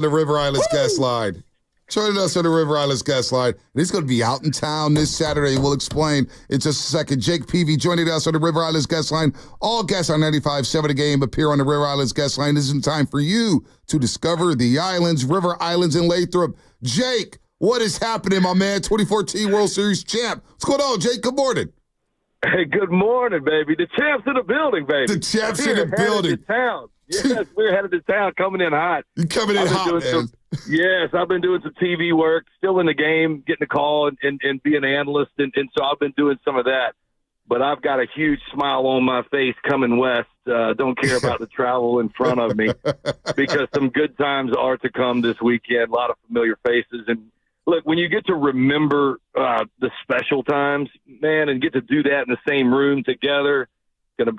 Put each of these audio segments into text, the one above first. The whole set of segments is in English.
The River Islands guest Woo! line. Joining us on the River Islands guest line. And he's going to be out in town this Saturday. We'll explain in just a second. Jake Peavy joining us on the River Islands guest line. All guests on 95.7 The Game appear on the River Islands guest line. This is time for you to discover the islands, River Islands, and Lathrop. Jake, what is happening, my man? 2014 World Series champ. What's going on, Jake? Good morning. Hey, good morning, baby. The champ's in the building, baby. The champ's in the We're building. headed to town. Yes, we're headed to town, coming in hot. You coming in hot, man. Yes, I've been doing some TV work, still in the game, getting a call and being an analyst, and so I've been doing some of that. But I've got a huge smile on my face coming west. Don't care about the travel in front of me because some good times are to come this weekend. A lot of familiar faces. And, look, when you get to remember the special times, man, and get to do that in the same room together,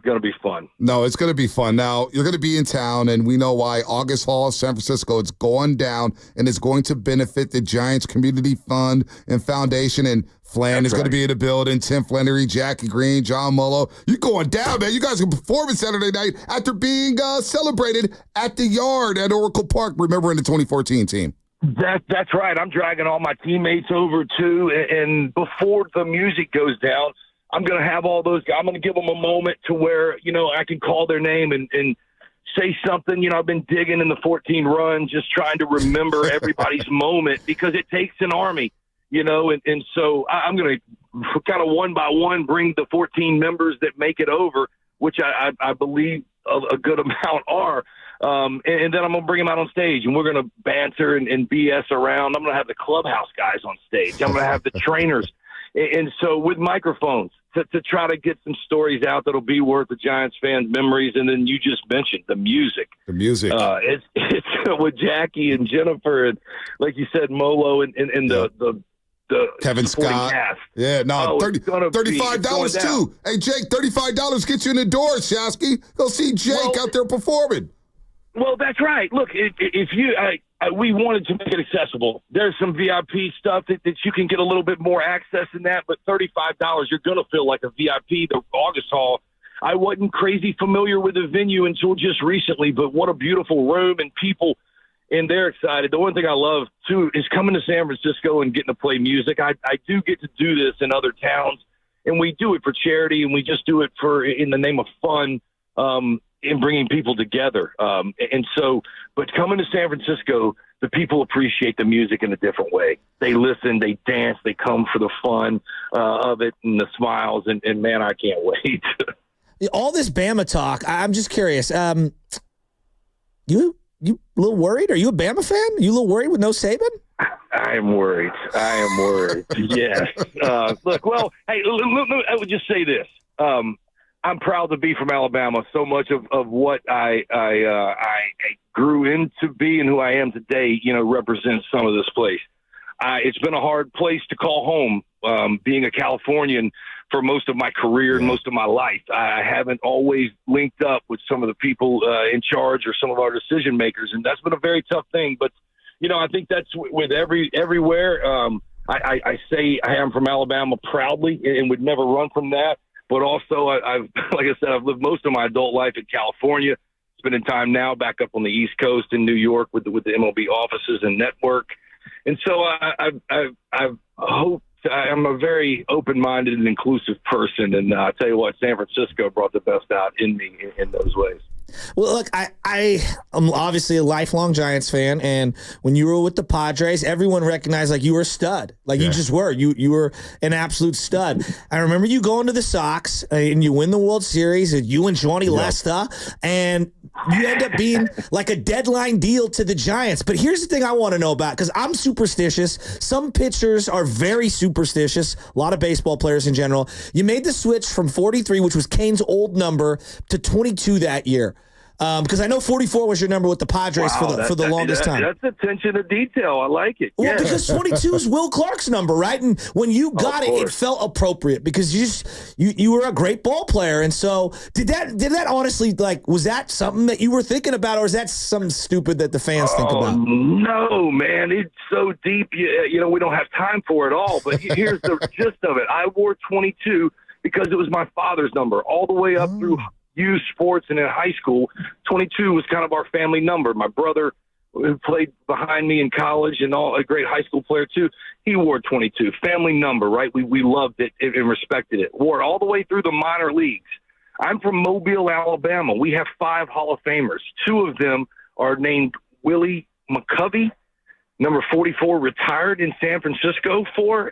Gonna be fun. No, it's gonna be fun. Now you're gonna be in town, and we know why. August Hall, San Francisco. It's going down, and it's going to benefit the Giants Community Fund and Foundation. And Flan is going to be in the building. Tim Flannery, Jackie Green, John Mullo. You're going down, man. You guys can perform Saturday night after being celebrated at the Yard at Oracle Park. Remembering the 2014 team. That's right. I'm dragging all my teammates over too, and before the music goes down, I'm going to have all those guys. I'm going to give them a moment to where, I can call their name and say something. I've been digging in the 14 run, just trying to remember everybody's moment because it takes an army, and so I'm going to kind of one by one bring the 14 members that make it over, which I believe a good amount are. And then I'm going to bring them out on stage, and we're going to banter and BS around. I'm going to have the clubhouse guys on stage. I'm going to have the trainers. And so with microphones to try to get some stories out that'll be worth the Giants fans' memories. And then you just mentioned the music. The music. It's with Jackie and Jennifer and, like you said, Molo and the Kevin Scott. Cast. Yeah, no, $35 too. Hey, Jake, $35 gets you in the door, Shasky. Go see Jake out there performing. Well, that's right. Look, if you we wanted to make it accessible. There's some VIP stuff that you can get a little bit more access in that, but $35, you're going to feel like a VIP. The August Hall, I wasn't crazy familiar with the venue until just recently, but what a beautiful room and people, and they're excited. The one thing I love, too, is coming to San Francisco and getting to play music. I do get to do this in other towns, and we do it for charity, and we just do it in the name of fun. In bringing people together. And so, but coming to San Francisco, the people appreciate the music in a different way. They listen, they dance, they come for the fun of it and the smiles. And man, I can't wait. All this Bama talk, I'm just curious. You a little worried? Are you a Bama fan? You a little worried with no Saban? I am worried. Yes. Look, well, hey, I would just say this. I'm proud to be from Alabama. So much of what I grew into being who I am today, represents some of this place. It's been a hard place to call home, being a Californian for most of my career and most of my life. I haven't always linked up with some of the people in charge or some of our decision makers, and that's been a very tough thing. But, I think that's with everywhere. I say I am from Alabama proudly and would never run from that. But also, I've lived most of my adult life in California, spending time now back up on the East Coast in New York with the MLB offices and network. And so I'm a very open-minded and inclusive person. And I tell you what, San Francisco brought the best out in me in those ways. Well, look, I'm obviously a lifelong Giants fan, and when you were with the Padres, everyone recognized you were a stud. You just were. You were an absolute stud. I remember you going to the Sox, and you win the World Series, and you and Johnny Lesta, and you end up being like a deadline deal to the Giants. But here's the thing I want to know about, because I'm superstitious. Some pitchers are very superstitious, a lot of baseball players in general. You made the switch from 43, which was Kane's old number, to 22 that year. Because I know 44 was your number with the Padres for the longest time. That's attention to detail. I like it. Well, because 22 is Will Clark's number, right? And when you got it felt appropriate because you were a great ball player. And so did that honestly, was that something that you were thinking about, or is that something stupid that the fans think about? No, man. It's so deep. We don't have time for it all. But here's the gist of it. I wore 22 because it was my father's number all the way up through youth sports, and in high school, 22 was kind of our family number. My brother who played behind me in college and a great high school player too. He wore 22, family number, right? We loved it and respected it. Wore it all the way through the minor leagues. I'm from Mobile, Alabama. We have 5 Hall of Famers. 2 of them are named Willie McCovey, number 44, retired in San Francisco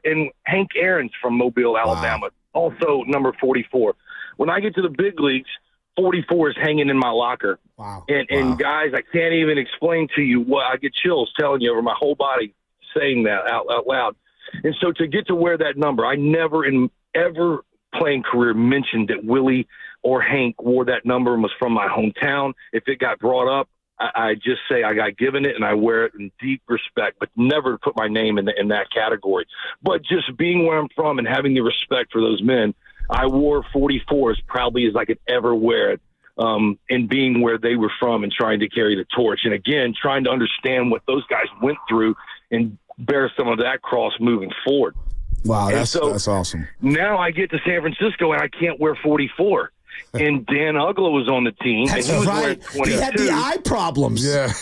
and Hank Aaron's from Mobile, Alabama, also number 44. When I get to the big leagues, 44 is hanging in my locker. Wow. And guys, I can't even explain to you what I get chills telling you over my whole body saying that out loud. And so to get to wear that number, I never in ever playing career mentioned that Willie or Hank wore that number and was from my hometown. If it got brought up, I just say I got given it and I wear it in deep respect, but never put my name in that category. But just being where I'm from and having the respect for those men, I wore 44 as proudly as I could ever wear it, and being where they were from and trying to carry the torch. And again, trying to understand what those guys went through and bear some of that cross moving forward. Wow, that's awesome. Now I get to San Francisco and I can't wear 44. And Dan Ugla was on the team. That's and he was right. wearing 22. He had the eye problems. Yeah.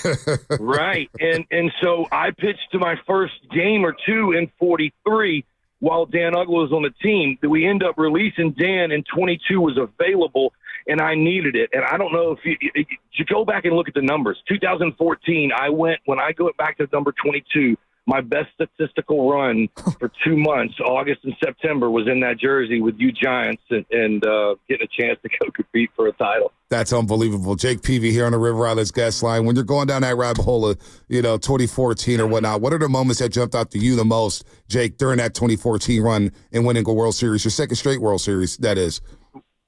Right. And so I pitched to my first game or two in 43 while Dan Ugla was on the team. We end up releasing Dan, and 22 was available, and I needed it. And I don't know if you go back and look at the numbers. 2014, when I go back to number 22, my best statistical run for 2 months, August and September, was in that jersey with you Giants and getting a chance to go compete for a title. That's unbelievable. Jake Peavy here on the River Islands guest line. When you're going down that rabbit hole of, 2014 or whatnot, what are the moments that jumped out to you the most, Jake, during that 2014 run and winning a World Series, your second straight World Series, that is?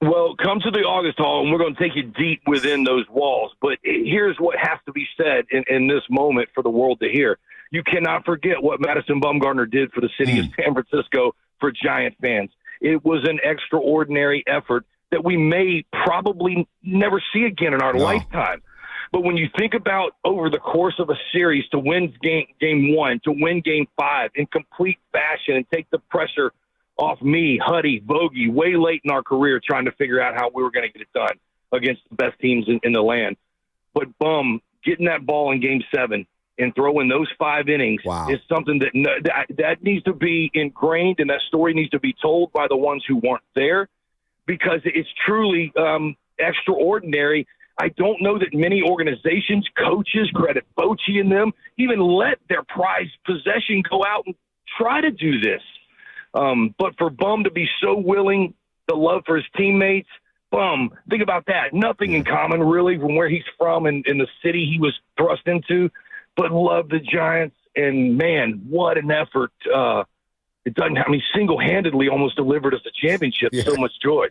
Well, come to the August Hall, and we're going to take you deep within those walls. But here's what has to be said in this moment for the world to hear. You cannot forget what Madison Bumgarner did for the city of San Francisco for Giant fans. It was an extraordinary effort that we may probably never see again in our lifetime. But when you think about over the course of a series to win game 1, to win game 5 in complete fashion and take the pressure off me, Huddy, Vogie, way late in our career trying to figure out how we were going to get it done against the best teams in the land. But getting that ball in game 7 and throwing those 5 innings is something that needs to be ingrained, and that story needs to be told by the ones who weren't there, because it's truly extraordinary. I don't know that many organizations, coaches, credit Bochy and them, even let their prized possession go out and try to do this. But for Bum to be so willing, the love for his teammates, think about that. Nothing in common, really, from where he's from and in the city he was thrust into, but love the Giants. And, man, what an effort. It doesn't – single-handedly almost delivered us a championship. So much joy.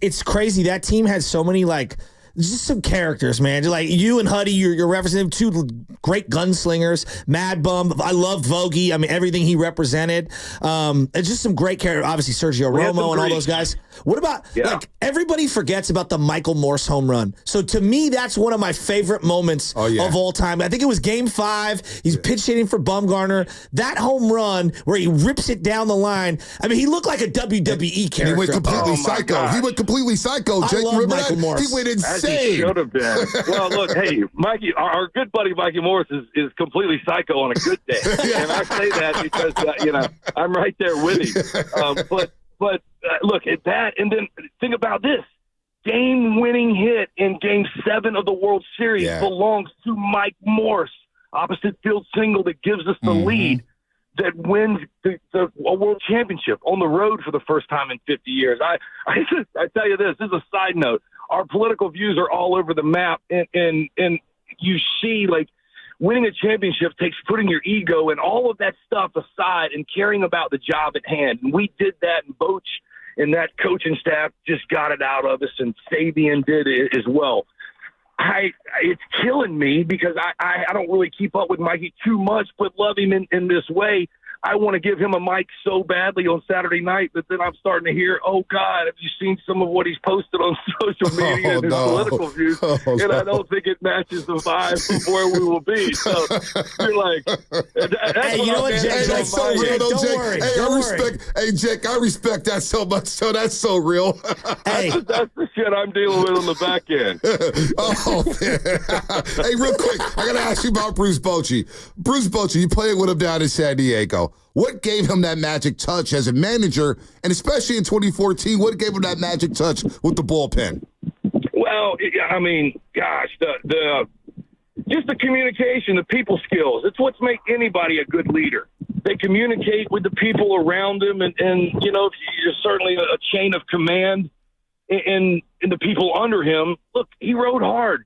It's crazy. That team had so many, just some characters, man. Like you and Huddy, you're representing 2 great gunslingers. Mad Bum, I love Vogie. I mean, everything he represented. It's just some great characters. Obviously, Sergio Romo and all those guys. What about everybody forgets about the Michael Morse home run? So to me, that's one of my favorite moments of all time. I think it was Game 5. He's pitch hitting for Bumgarner. That home run where he rips it down the line. I mean, he looked like a WWE character. He went completely psycho. He went completely psycho. Jake, I love Michael Morse. He went insane. He should have been. Well, look, hey, Mikey, our good buddy Mikey Morris is completely psycho on a good day, and I say that because I'm right there with him. But look at that, and then think about this: game-winning hit in Game 7 of the World Series belongs to Mike Morse, opposite field single that gives us the lead that wins a world championship on the road for the first time in 50 years. I tell you this is a side note. Our political views are all over the map, and you see, winning a championship takes putting your ego and all of that stuff aside and caring about the job at hand. And we did that, and Boch and that coaching staff just got it out of us, and Sabian did it as well. It's killing me because I don't really keep up with Mikey too much, but love him in this way. I want to give him a mic so badly on Saturday night, but then I'm starting to hear, oh, God, have you seen some of what he's posted on social media and his political views? And I don't think it matches the vibe of where we will be. So you're like, hey, you know what, Jake? That's so real, though, Jake. Worry, Hey, Jake, I respect that so much. So that's so real. Hey, that's the shit I'm dealing with on the back end. Oh, man. Hey, real quick, I got to ask you about Bruce Bochy. Bruce Bochy, you played with him down in San Diego. What gave him that magic touch as a manager, and especially in 2014, what gave him that magic touch with the bullpen? Well, I mean, gosh, just the communication, the people skills. It's what's make anybody a good leader. They communicate with the people around them, and you know, you're certainly a chain of command. And the people under him, look, he rode hard.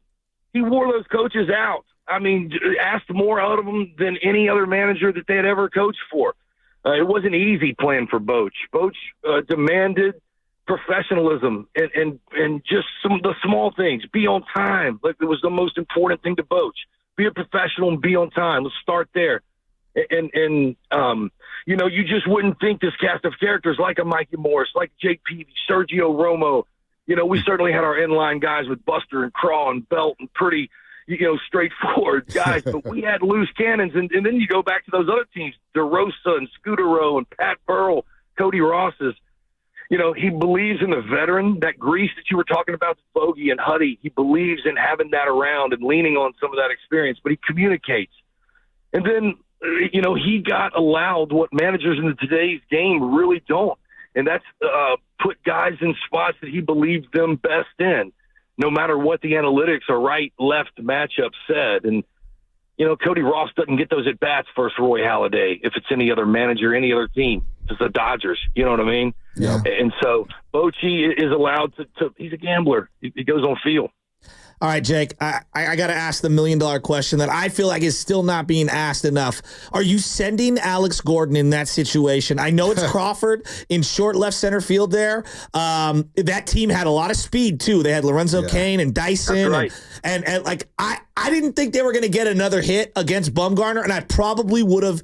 He wore those coaches out. I mean, asked more out of them than any other manager that they had ever coached for. It wasn't easy playing for Boch. Boch demanded professionalism and just some of the small things. Be on time. Like, it was the most important thing to Boch. Be a professional and be on time. Let's start there. And you know, you just wouldn't think this cast of characters like a Mikey Morris, like Jake Peavy, Sergio Romo. You know, we certainly had our inline guys with Buster and Craw and Belt and pretty, you know, straightforward guys, but we had loose cannons. And then you go back to those other teams, DeRosa and Scudero and Pat Burrell, Cody Ross's. You know, he believes in the veteran, that grease that you were talking about, Bogey and Huddy. He believes in having that around and leaning on some of that experience, but he communicates. And then, you know, he got allowed what managers in today's game really don't. And that's put guys in spots that he believed them best in, no matter what the analytics or right-left matchup said. And, you know, Cody Ross doesn't get those at-bats versus Roy Halladay if it's any other manager, any other team. It's the Dodgers. You know what I mean? Yeah. And so Bochy is allowed to he's a gambler. He goes on feel. all right, Jake, I got to ask the $1 million question that I feel like is still not being asked enough. Are you sending Alex Gordon in that situation? I know it's Crawford in short left center field there. That team had a lot of speed, too. They had Lorenzo Cain and Dyson. Right. And like, I didn't think they were going to get another hit against Bumgarner, and I probably would have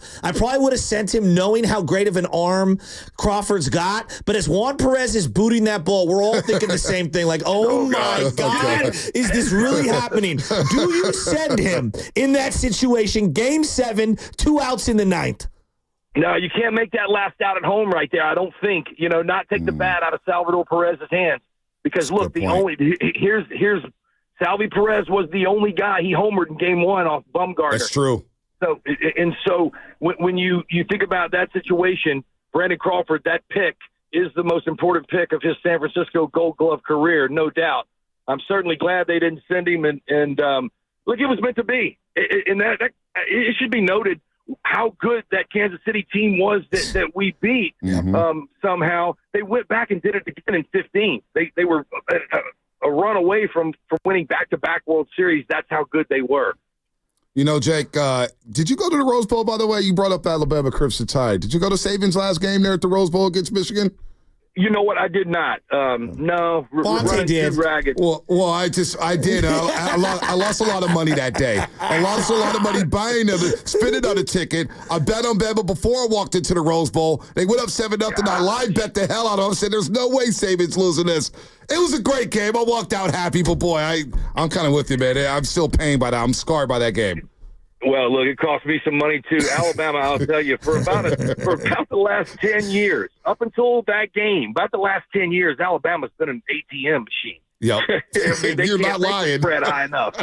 sent him knowing how great of an arm Crawford's got. But as Juan Perez is booting that ball, we're all thinking the same thing. Like, oh my God, is this really happening? Do you send him in that situation, Game 7, 2 outs in the ninth? No, you can't make that last out at home right there. I don't think, not take the bat out of Salvador Perez's hands, because look, here's Salvi Perez was the only guy he homered in Game 1 off Bumgarner. That's true. So when you think about that situation, Brandon Crawford, that pick is the most important pick of his San Francisco Gold Glove career, no doubt. I'm certainly glad they didn't send him, and look, it was meant to be. And that it should be noted how good that Kansas City team was that we beat. Mm-hmm. Somehow they went back and did it again in 15. They were a run away from winning back-to-back World Series. That's how good they were. Jake, did you go to the Rose Bowl, by the way? You brought up Alabama Crimson Tide. Did you go to Saban's last game there at the Rose Bowl against Michigan? You know what? I did not. No, Fonte did. Too ragged. Well, I did. I lost a lot of money that day. I lost a lot of money spending on a ticket. I bet on Bama before I walked into the Rose Bowl. They went up 7-0. I live bet the hell out of them. I said, "There's no way Saban's losing this." It was a great game. I walked out happy, but boy, I'm kind of with you, man. I'm still pained by that. I'm scarred by that game. Well, look, it cost me some money too. Alabama, I'll tell you, for about the last 10 years, up until that game, about the last 10 years, Alabama's been an ATM machine. Yep. You're not lying. Spread high enough,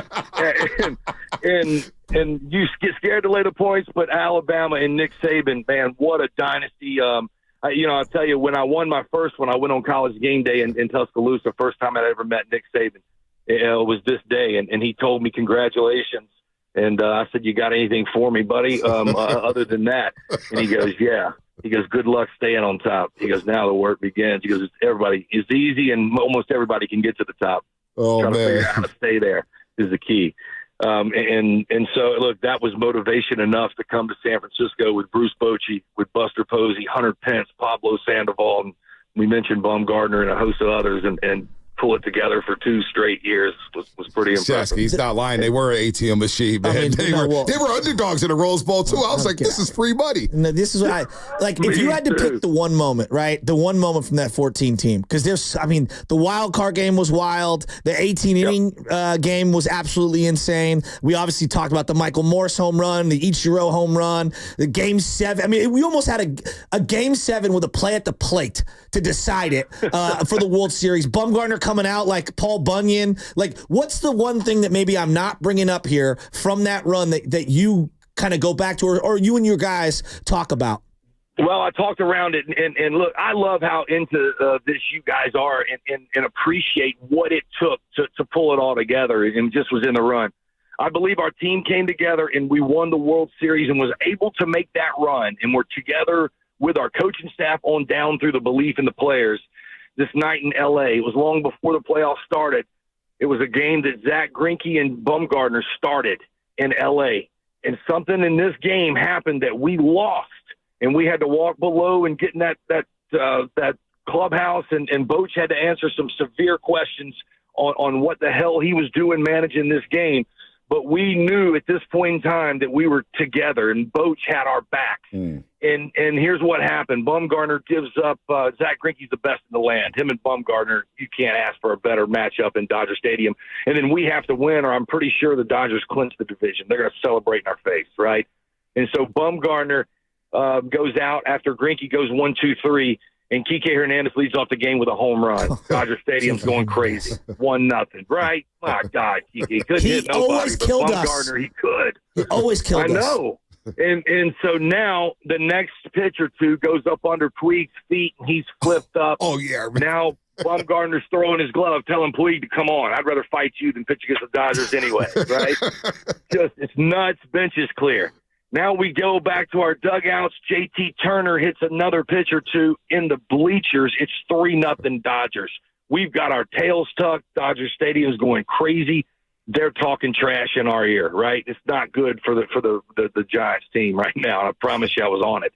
and you get scared to lay the points. But Alabama and Nick Saban, man, what a dynasty! I'll tell you, when I won my first one, I went on College game day in Tuscaloosa. First time I'd ever met Nick Saban. It was this day, and he told me congratulations. And I said, "You got anything for me, buddy, other than that?" And he goes, "Yeah." He goes, "Good luck staying on top." He goes, "Now the work begins." He goes, "It's easy, and almost everybody can get to the top." Trying to figure out how to stay there is the key. And so, look, that was motivation enough to come to San Francisco with Bruce Bochy, with Buster Posey, Hunter Pence, Pablo Sandoval, and we mentioned Bumgarner and a host of others, and pull it together for 2 straight years was pretty impressive. He's not lying. They were an ATM machine, man. I mean, they were underdogs in the Rose Bowl, too. I was like, this is free money. No, this is what I like. If you had to pick the one moment, right? The one moment from that 14 team, because the wild card game was wild. The 18 inning game was absolutely insane. We obviously talked about the Michael Morse home run, the Ichiro home run, the Game 7. I mean, we almost had a Game 7 with a play at the plate to decide it for the World Series. Bumgarner coming out like Paul Bunyan. Like, what's the one thing that maybe I'm not bringing up here from that run that you kind of go back to, or you and your guys talk about? Well, I talked around it, and look, I love how into this you guys are and appreciate what it took to pull it all together, and just was in the run. I believe our team came together, and we won the World Series and was able to make that run, and we're together with our coaching staff on down through the belief in the players this night in L.A. It was long before the playoffs started. It was a game that Zach Greinke and Bumgarner started in L.A., and something in this game happened that we lost. And we had to walk below and get in that clubhouse, and Boch had to answer some severe questions on what the hell he was doing managing this game. But we knew at this point in time that we were together, and Boch had our backs. And here's what happened. Bumgarner gives up Zach Greinke's the best in the land. Him and Bumgarner, you can't ask for a better matchup in Dodger Stadium. And then we have to win, or I'm pretty sure the Dodgers clinch the division. They're going to celebrate in our face, right? And so Bumgarner goes out after Greinke goes 1, 2, 3, and Kike Hernandez leads off the game with a home run. Dodger Stadium's going crazy. 1-0, right? My God, Kike couldn't hit nobody. Always killed Bumgarner, he could. He always killed us. I know. And so now the next pitch or two goes up under Puig's feet, and he's flipped up. Oh, yeah. Now Bumgarner's throwing his glove, telling Puig to come on. I'd rather fight you than pitch against the Dodgers anyway, right? It's nuts. Bench is clear. Now we go back to our dugouts. JT Turner hits another pitch or two in the bleachers. It's 3-0 Dodgers. We've got our tails tucked. Dodger Stadium's going crazy. They're talking trash in our ear, right? It's not good for the Giants team right now. And I promise you I was on it.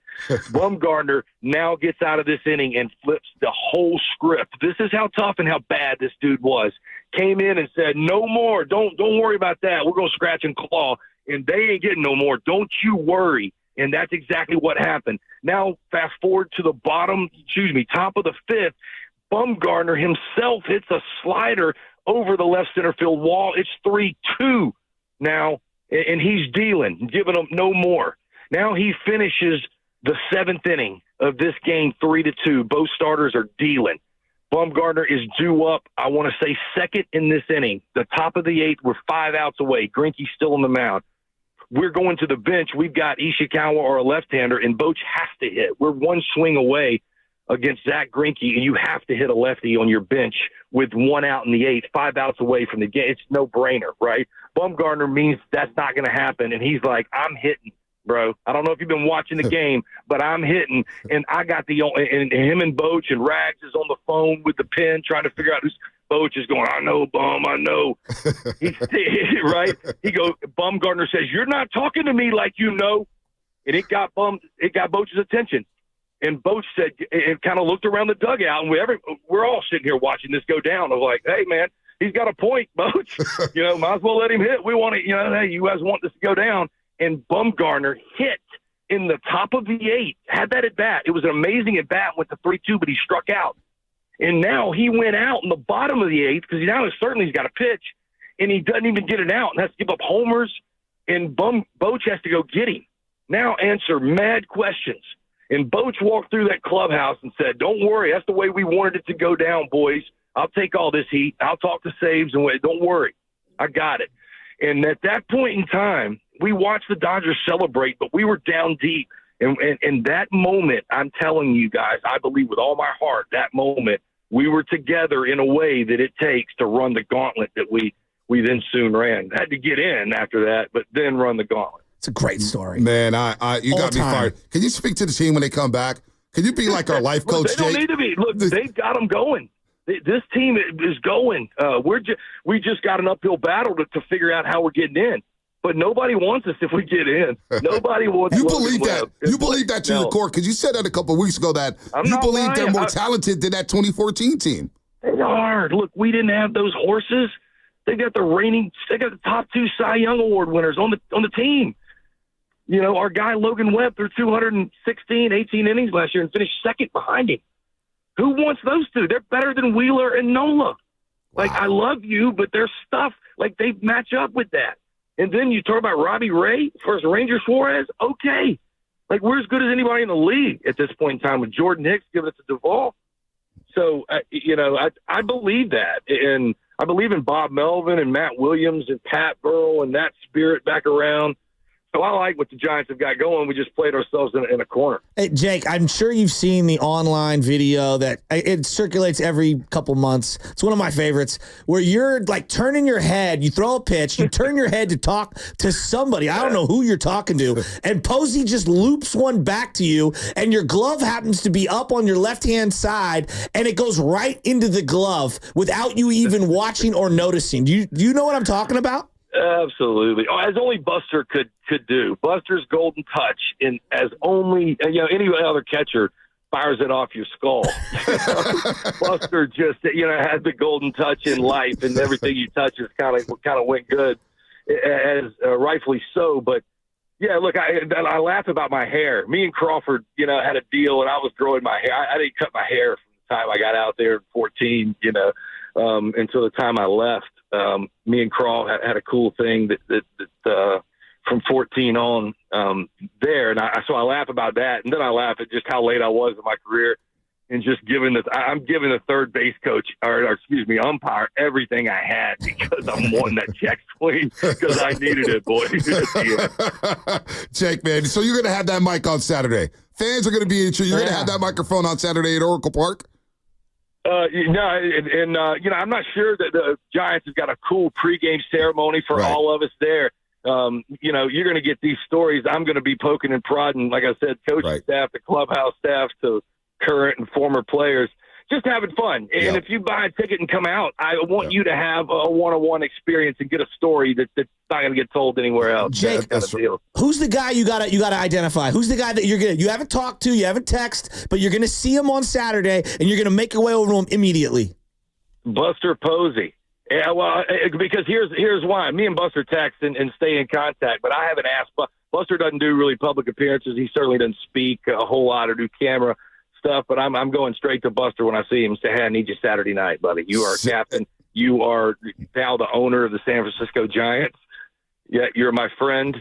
Bumgarner now gets out of this inning and flips the whole script. This is how tough and how bad this dude was. Came in and said, no more. Don't worry about that. We're going to scratch and claw. And they ain't getting no more. Don't you worry. And that's exactly what happened. Now, fast forward to the top of the 5th. Bumgarner himself hits a slider over the left center field wall. It's 3-2 now, and he's dealing, giving them no more. Now he finishes the 7th inning of this game 3-2. Both starters are dealing. Bumgarner is due up, I want to say, 2nd in this inning. The top of the 8th, we're 5 outs away. Greinke's still on the mound. We're going to the bench. We've got Ishikawa or a left-hander, and Boch has to hit. We're 1 swing away against Zach Greinke, and you have to hit a lefty on your bench with 1 out in the 8th, 5 outs away from the game. It's no-brainer, right? Bumgarner means that's not going to happen, and he's like, I'm hitting, bro. I don't know if you've been watching the game, but I'm hitting, and I got and him and Boch and Rags is on the phone with the pen trying to figure out who's – Boch is going, I know, Bum, I know. Right? He goes, Bumgarner says, you're not talking to me like you know. And it got Boch's attention. And Boch said, and kind of looked around the dugout, and we're all sitting here watching this go down. I was like, hey, man, he's got a point, Boch. Might as well let him hit. We want to, hey, you guys want this to go down. And Bumgarner hit in the top of the 8th, had that at bat. It was an amazing at bat, went to 3-2, but he struck out. And now he went out in the bottom of the 8th because now he's got a pitch, and he doesn't even get it out and has to give up homers, and Boch has to go get him. Now answer mad questions. And Boch walked through that clubhouse and said, don't worry, that's the way we wanted it to go down, boys. I'll take all this heat. I'll talk to Saves and wait. Don't worry. I got it. And at that point in time, we watched the Dodgers celebrate, but we were down deep. And that moment, I'm telling you guys, I believe with all my heart, that moment, we were together in a way that it takes to run the gauntlet that we then soon ran. Had to get in after that, but then run the gauntlet. It's a great story. Man, you got me fired. Can you speak to the team when they come back? Can you be like our life coach, They don't need to be. Look, they've got them going. This team is going. We just got an uphill battle to figure out how we're getting in. But nobody wants us if we get in. Nobody wants. You believe that? You believe that to your core? Because you said that a couple of weeks ago that you believe they're more talented than that 2014 team. They are. Look, we didn't have those horses. They got the top 2 Cy Young Award winners on the team. You know, our guy Logan Webb threw 18 innings last year and finished second behind him. Who wants those two? They're better than Wheeler and Nola. Like, I love you, but there's stuff, like, they match up with that. And then you talk about Robbie Ray versus Ranger Suarez. Okay. Like, we're as good as anybody in the league at this point in time with Jordan Hicks giving it to Duvall. So, I believe that. And I believe in Bob Melvin and Matt Williams and Pat Burrell and that spirit back around. So I like what the Giants have got going. We just played ourselves in a corner. Hey, Jake, I'm sure you've seen the online video that it circulates every couple months. It's one of my favorites, where you're like turning your head, you throw a pitch, you turn your head to talk to somebody. I don't know who you're talking to, and Posey just loops one back to you, and your glove happens to be up on your left-hand side, and it goes right into the glove without you even watching or noticing. Do you know what I'm talking about? Absolutely. As only Buster could do. Buster's golden touch, and as only any other catcher fires it off your skull. Buster just had the golden touch in life, and everything you touch is kind of went good, as rightfully so. But yeah, look, I laugh about my hair. Me and Crawford, had a deal, and I was growing my hair. I didn't cut my hair from the time I got out there at 14, until the time I left. Me and Crawl had a cool thing that from 14 on there, and so I laugh about that, and then I laugh at just how late I was in my career, and just I'm giving the third base coach or umpire everything I had because I'm wanting that check swing because I needed it, boy. Jake, man, so you're gonna have that mic on Saturday. Fans are gonna be you're gonna have that microphone on Saturday at Oracle Park. I'm not sure that the Giants have got a cool pregame ceremony for all of us there. You're going to get these stories. I'm going to be poking and prodding, like I said, coaching staff, the clubhouse staff, to current and former players, just having fun. And if you buy a ticket and come out, I want you to have a one-on-one experience and get a story that's not going to get told anywhere else. Jake, who's the guy you gotta identify? Who's the guy that you haven't talked to, you haven't texted, but you're going to see him on Saturday, and you're going to make your way over to him immediately? Buster Posey. Yeah, well, because here's why. Me and Buster text and stay in contact, but I haven't asked. Buster doesn't do really public appearances. He certainly doesn't speak a whole lot or do camera stuff, but I'm going straight to Buster when I see him and say, hey, I need you Saturday night, buddy. You are captain. You are now the owner of the San Francisco Giants. Yeah, you're my friend.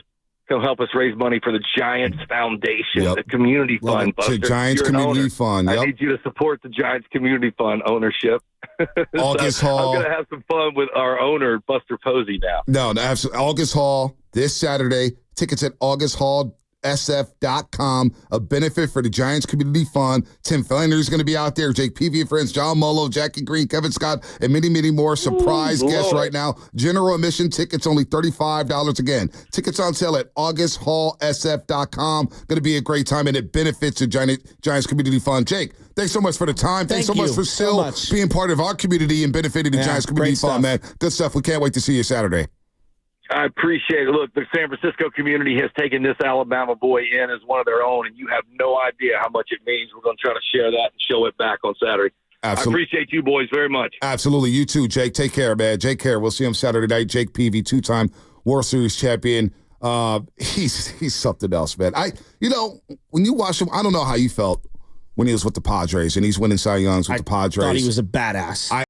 Come help us raise money for the Giants Foundation, the community fund, Buster. Giants Community Fund. I need you to support the Giants Community Fund ownership. August Hall. I'm going to have some fun with our owner, Buster Posey, now. No, absolutely. August Hall this Saturday. Tickets at augusthallsf.com. A benefit for the Giants Community Fund. Tim Flanders is going to be out there. Jake Peavy and friends. John Mullo, Jackie Green, Kevin Scott, and many, many more surprise guests right now. General admission tickets only $35 again. Tickets on sale at augusthallsf.com. Going to be a great time, and it benefits the Giants Community Fund. Jake, thanks so much for the time. Thanks so much for still being part of our community and benefiting the Giants Community Fund, man. Good stuff. We can't wait to see you Saturday. I appreciate it. Look, the San Francisco community has taken this Alabama boy in as one of their own, and you have no idea how much it means. We're going to try to share that and show it back on Saturday. Absolutely. I appreciate you boys very much. Absolutely. You too, Jake. Take care, man. Jake care. We'll see him Saturday night. Jake Peavy, two-time World Series champion. He's something else, man. When you watch him, I don't know how you felt when he was with the Padres, and he's winning Cy Youngs with the Padres. I thought he was a badass.